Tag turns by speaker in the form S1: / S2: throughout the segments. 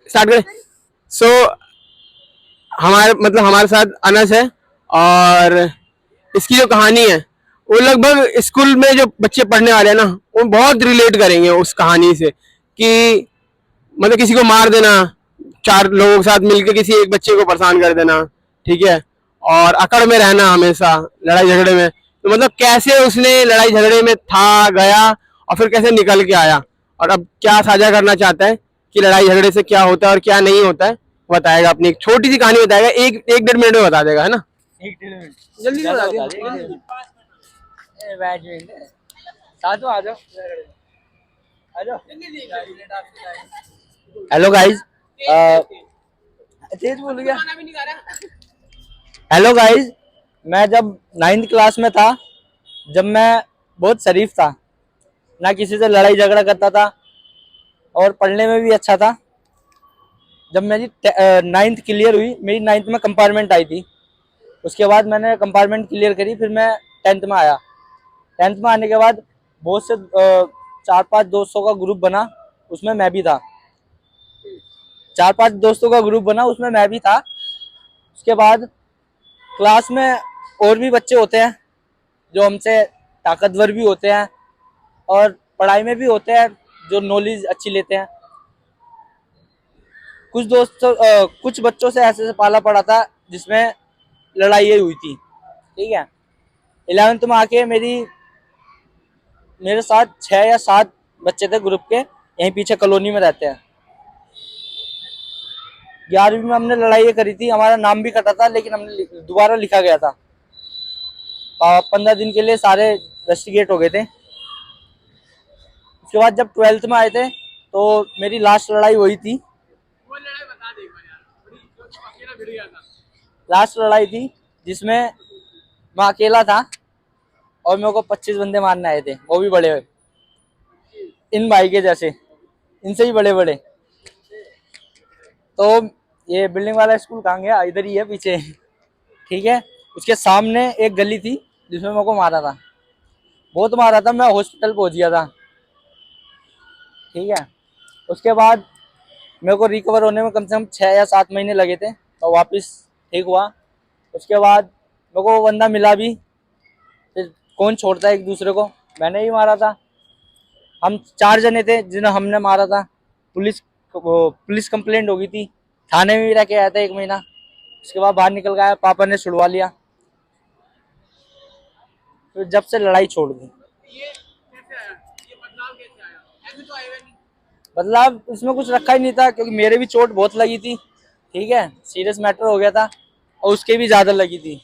S1: Start करें। सो हमारे साथ अनस है, और इसकी जो कहानी है वो लगभग स्कूल में जो बच्चे पढ़ने वाले हैं ना, वो बहुत रिलेट करेंगे उस कहानी से, कि किसी को मार देना, चार लोगों के साथ मिलकर किसी एक बच्चे को परेशान कर देना, ठीक है, और अकड़ में रहना हमेशा, लड़ाई झगड़े में। तो कैसे उसने लड़ाई झगड़े में था, गया, और फिर कैसे निकल के आया, और अब क्या साझा करना चाहता है कि लड़ाई झगड़े से क्या होता है और क्या नहीं होता है, बताएगा। अपनी एक छोटी सी कहानी बताएगा, एक एक 1.5 मिनट में बता देगा, है ना?
S2: 1 1.5 मिनट
S1: जल्दी से बता
S2: बता
S1: दिया।
S2: दे। बैठ मिनट साथ आ जाओ आ जाओ। हेलो गाइस, तेज बोल गया। हेलो गाइस, मैं जब 9th क्लास में था, जब मैं बहुत शरीफ था, ना किसी से लड़ाई झगड़ा करता था और पढ़ने में भी अच्छा था। जब मेरी 9th क्लियर हुई, मेरी 9th में कंपार्टमेंट आई थी। उसके बाद मैंने कंपार्टमेंट क्लियर करी, फिर मैं 10th में आया। 10th में आने के बाद बहुत से 4-5 दोस्तों का ग्रुप बना, उसमें मैं भी था। 4-5 दोस्तों का ग्रुप बना, उसमें मैं भी था। उसके बाद क्लास में और भी बच्चे होते हैं जो हमसे ताकतवर भी होते हैं और पढ़ाई में भी होते हैं, जो नॉलेज अच्छी लेते हैं। कुछ बच्चों से ऐसे पाला पड़ा था जिसमें लड़ाई हुई थी, ठीक है। 11th में आके मेरे साथ 6 या 7 बच्चे थे ग्रुप के, यहीं पीछे कॉलोनी में रहते हैं। 11वीं में हमने लड़ाई करी थी, हमारा नाम भी कटा था, लेकिन हमने दोबारा लिखा गया था। 15 दिन के लिए सारे रस्टिकेट हो गए थे। उसके बाद जब 12th में आए थे तो मेरी लास्ट लड़ाई वही थी। लास्ट लड़ाई थी जिसमें मैं अकेला था और मेरे को 25 बंदे मारने आए थे, वो भी बड़े इन भाई के जैसे, इनसे ही बड़े बड़े। तो ये बिल्डिंग वाला स्कूल कहाँ गया, इधर ही है पीछे, ठीक है। उसके सामने एक गली थी जिसमें मेरे को मारा था, बहुत मारा था, मैं हॉस्पिटल पहुंच गया था, ठीक है। उसके बाद मेरे को रिकवर होने में कम से कम 6 या 7 महीने लगे थे, तो वापस ठीक हुआ। उसके बाद मेरे को वो बंदा मिला भी, फिर कौन छोड़ता है एक दूसरे को, मैंने ही मारा था। हम 4 जने थे जिन्हें हमने मारा था। पुलिस कंप्लेंट हो गई थी, थाने में भी रह के आया था 1 महीना। उसके बाद बाहर निकल गया, पापा ने छुड़वा लिया, फिर जब से लड़ाई छोड़ दी। बदलाव इसमें कुछ रखा ही नहीं था, क्योंकि मेरे भी चोट बहुत लगी थी, ठीक है, सीरियस मैटर हो गया था, और उसके भी ज्यादा लगी थी।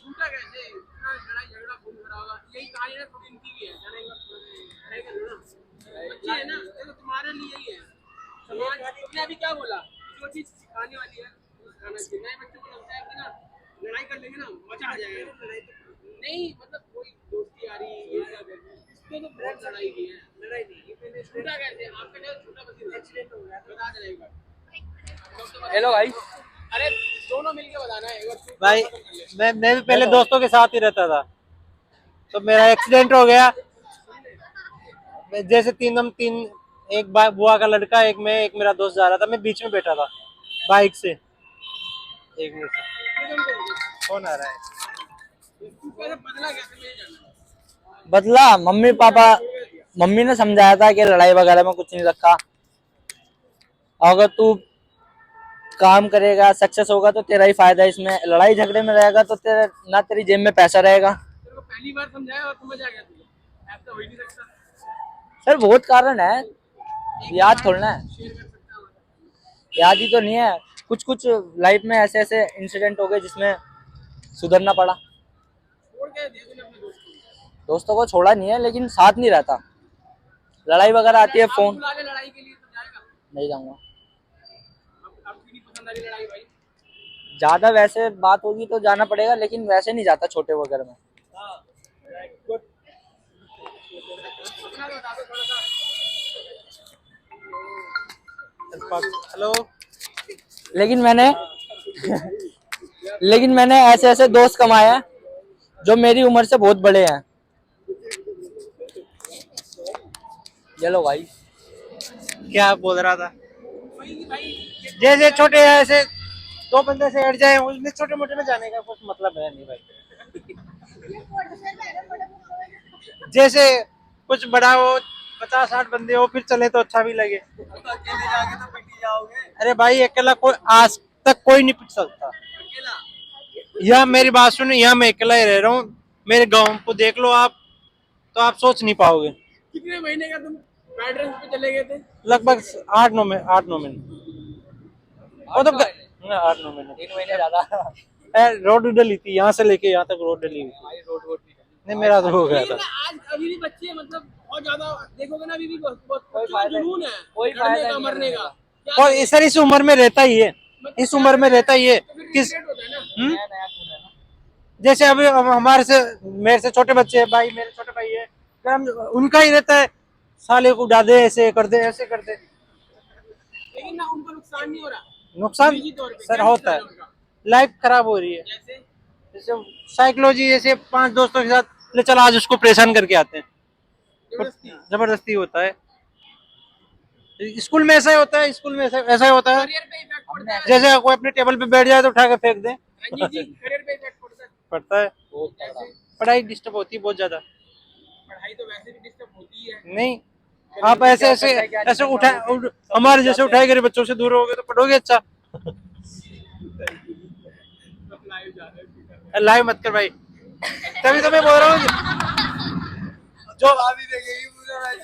S2: हेलो भाई।
S3: भाई मैं भी पहले दोस्तों के साथ ही रहता था, तो मेरा एक्सीडेंट हो गया। जैसे तीन एक बुआ का लड़का, एक मैं, एक मेरा दोस्त जा रहा था, मैं बीच में बैठा था बाइक से। एक मिनट, कौन आ रहा है?
S2: बदला मम्मी ने समझाया था कि लड़ाई वगैरह में कुछ नहीं रखा, अगर तू काम करेगा, सक्सेस होगा तो तेरा ही फायदा है इसमें, लड़ाई झगड़े में रहेगा तो ना तेरी जेब में पैसा रहेगा। पहली बार समझाया और समझ आ गया तुझे, ऐसा हो ही नहीं सकता सर, बहुत कारण है, याद थोड़ा है, याद ही तो नहीं है। कुछ कुछ लाइफ में ऐसे ऐसे इंसिडेंट हो गए जिसमें सुधरना पड़ा। दोस्तों को छोड़ा नहीं है, लेकिन साथ नहीं रहता। लड़ाई वगैरह आती है, फोन नहीं जाऊंगा ज्यादा। वैसे बात होगी तो जाना पड़ेगा, लेकिन वैसे नहीं जाता छोटे वगैरह में।
S3: हेलो।
S2: लेकिन मैंने ऐसे ऐसे दोस्त कमाए हैं जो मेरी उम्र से बहुत बड़े हैं। ये लो भाई।
S3: क्या बोल रहा था? जैसे छोटे ऐसे दो बंदे से हट जाए उसमें छोटे मोटे में जाने का कुछ मतलब है नहीं भाई। जैसे कुछ बड़ा हो 50-60 बंदे हो फिर चले तो अच्छा भी लगे।
S1: अकेले जाके तो पिटी जाओगे।
S3: अरे भाई अकेला कोई आज तक कोई नहीं पिट सकता। यह मेरी बात सुनो, यहाँ मैं अकेला ही रह रहा हूँ, मेरे गांव को देख लो आप, तो आप सोच नहीं पाओगे।
S1: कितने महीने का तुम बेड रेस्ट पे चले गए थे?
S3: लगभग 8-9 महीने 8-9 महीने। वो तो 8-9 महीने
S2: 3 महीने ज्यादा।
S3: रोड डली थी, यहाँ से लेके यहाँ तक रोड डली हुई थी।
S1: रोड वोड भी
S3: नहीं मेरा तो हो गया
S1: लेकिन
S3: था।
S1: आज अभी भी बच्चे मतलब बहुत ज्यादा देखोगे ना, अभी भी बहुत
S2: कोई
S1: बच्चों में
S2: फायदा
S1: जुनून है
S2: कोई
S1: लड़ने
S2: फायदा
S1: का
S2: नहीं है
S1: मरने का। क्या
S3: और इस तरह इस उम्र में रहता ही है, इस उम्र में रहता ही है।
S1: तो फिर
S3: किस
S1: regret होता है ना।
S3: हम्म?
S2: नया नया खून है ना।
S3: जैसे अभी हमारे से मेरे से छोटे बच्चे हैं भाई, मेरे छोटे भाई है, फिर हम उनका ही रहता है, साले को उड़ा दे, ऐसे कर दे, ऐसे कर दे।
S1: लेकिन ना उनको नुकसान नहीं हो रहा
S3: नुकसान
S1: निजी तौर पे।
S3: सर
S1: क्या
S3: होता
S1: नुकसान
S3: है,
S1: उनका?
S3: लाइफ खराब हो रही है।
S1: जैसे
S3: जैसे साइकोलॉजी, जैसे 5 दोस्तों के साथ ले चल आज उसको परेशान करके आते हैं,
S1: जबरदस्ती
S3: जबरदस्ती होता है। स्कूल में ऐसा ही होता है, स्कूल में ऐसा ही होता है।
S1: करियर पे इफेक्ट पड़ता है।
S3: जैसे कोई अपने टेबल पे बैठ जाए तो उठा के फेंक दे,
S1: रंजीत जी करियर पे इफेक्ट पड़ता है।
S3: पड़ता है।
S2: बहुत तगड़ा।
S3: पढ़ाई डिस्टर्ब होती है बहुत ज्यादा।
S1: पढ़ाई तो वैसे भी डिस्टर्ब होती है।
S3: नहीं आप ऐसे ऐसे ऐसे हमारे जैसे उठाए गए बच्चों से दूर रहोगे तो पढ़ोगे अच्छा। लाइव मत कर भाई, तभी तो मैं बोल रहा हूँ जो
S1: अभी देखेगी पूरा मैच।